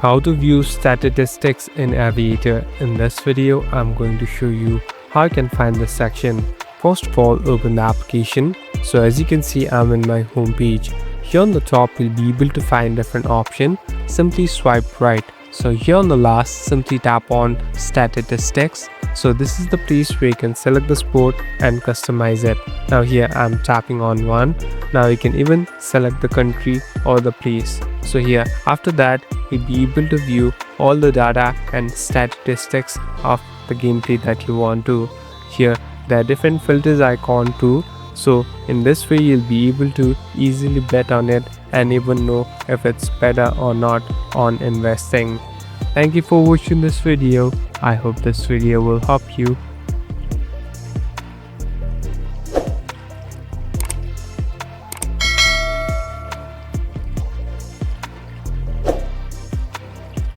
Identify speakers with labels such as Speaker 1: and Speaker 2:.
Speaker 1: How to view statistics in Aviator. In this video, I'm going to show you how you can find this section. First of all, open the application. So as you can see, I'm in my home page. Here on the top, you'll be able to find different options. Simply swipe right. So here on the last, simply tap on statistics. So this is the place where you can select the sport and customize it. Now here I'm tapping on one. Now you can even select the country or the place. So here after that, you'll be able to view all the data and statistics of the gameplay that you want to. Here there are different filters icon too. So in this way, you'll be able to easily bet on it and even know if it's better or not on investing. Thank you for watching this video. I hope this video will help you.